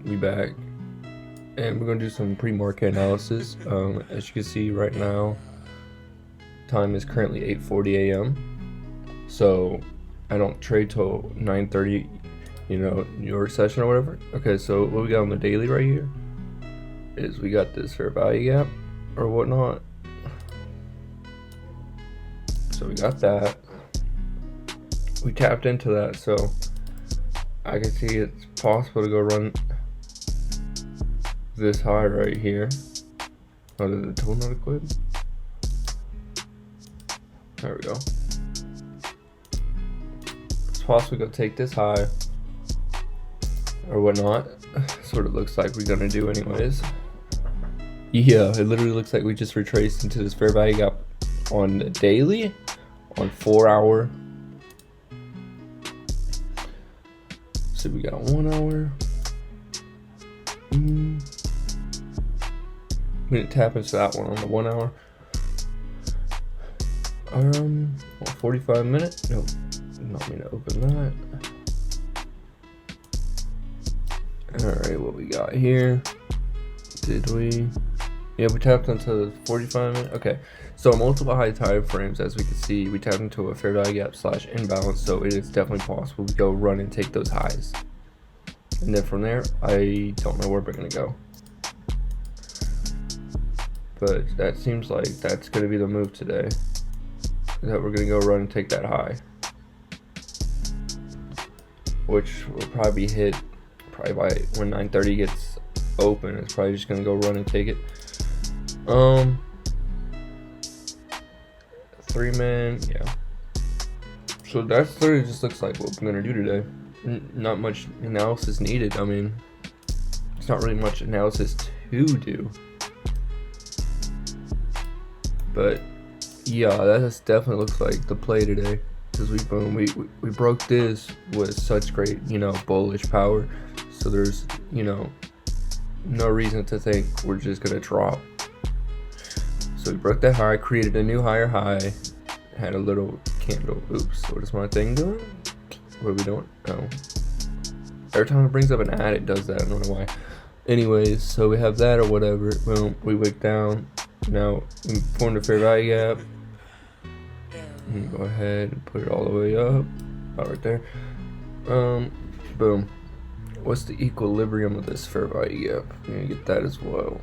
we back, and we're gonna do some pre-market analysis. As you can see right now, time is currently 8:40 a.m. So I don't trade till 9:30, New York session or whatever. Okay, so what we got on the daily right here is we got this fair value gap or whatnot. So we got that. We tapped into that, so I can see it's possible to go run this high right here. Oh, did the tool not equip? There we go. It's possible to go take this high or whatnot. That's what it looks like we're gonna do anyways. Yeah, it literally looks like we just retraced into this fair value gap on the daily, on 4 hour. So we got 1 hour. We didn't tap into that one on the 1 hour. 45 minutes. Nope, not mean to open that. All right, what we got here? Did we? Yeah, we tapped into the 45 minute. Okay, so multiple high time frames, as we can see, we tapped into a fair value gap / imbalance. So it is definitely possible we go run and take those highs, and then from there, I don't know where we're gonna go. But that seems like that's gonna be the move today. That we're gonna go run and take that high, which will probably be hit by when 9:30 gets open. It's probably just gonna go run and take it. 3 man, yeah. So that's literally just looks like what we're gonna do today. Not much analysis needed. I mean, it's not really much analysis to do. But yeah, that definitely looks like the play today, because we broke this with such great bullish power. So there's no reason to think we're just gonna drop. So we broke that high, created a new higher high, had a little candle. Oops, what is my thing doing? What are we doing? Oh, every time it brings up an ad, it does that. I don't know why. Anyways, so we have that or whatever. Boom, we wick down. Now we formed a fair value gap. Go ahead and put it all the way up. About right there. Boom. What's the equilibrium of this fair value gap? I'm gonna get that as well.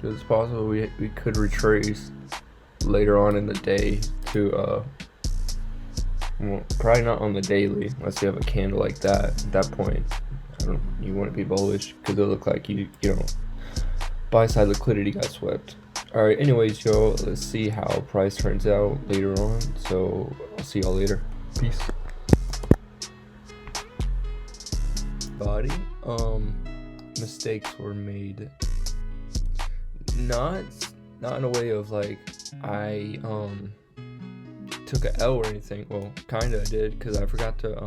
It's possible we could retrace later on in the day to well, probably not on the daily unless you have a candle like that. At that point, you want to be bullish because it'll look like buy side liquidity got swept. All right, anyways, yo, let's see how price turns out later on. So I'll see y'all later. Peace. Body, mistakes were made. Not in a way of like I took a L or anything. Well, kinda I did, because I forgot to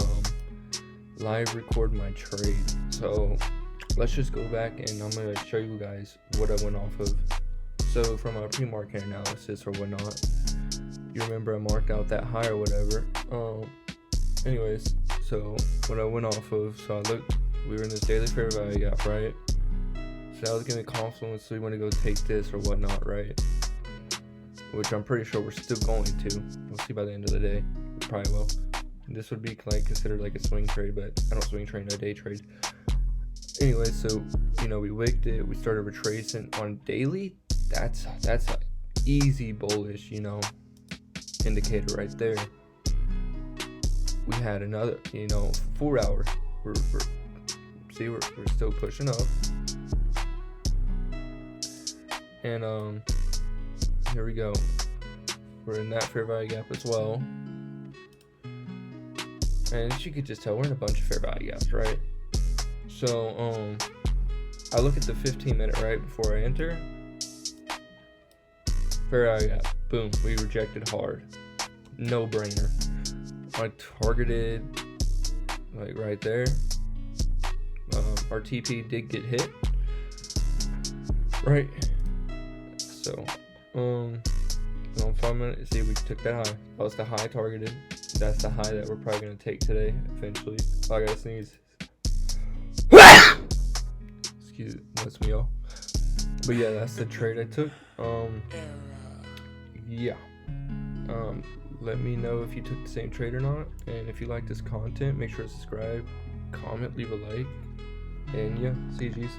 live record my trade. So let's just go back and I'm gonna show you guys what I went off of. So from a pre-market analysis or whatnot, you remember I marked out that high or whatever. Anyways, so what I went off of, so I looked, we were in this daily fair value gap, right? So that was giving me confluence, so we want to go take this or whatnot, right? Which I'm pretty sure we're still going to. We'll see by the end of the day. We probably will. This would be like considered like a swing trade, but I don't swing trade, I day trade. Anyway, so we wicked it. We started retracing on daily. That's an easy bullish, indicator right there. We had another, 4 hour. We're still pushing up. And here we go. We're in that fair value gap as well. And as you could just tell, we're in a bunch of fair value gaps, right? So I look at the 15-minute right before I enter. Fair value gap. Boom. We rejected hard. No brainer. I targeted like right there. Our TP did get hit. Right. So on 5 minutes, see, we took that high. That was the high targeted. that's the high that we're probably gonna take today eventually. Oh, I gotta sneeze. Excuse me, y'all. But yeah, that's the trade I took. Yeah. Let me know if you took the same trade or not, and if you like this content, make sure to subscribe, comment, leave a like, and yeah, see you, G's.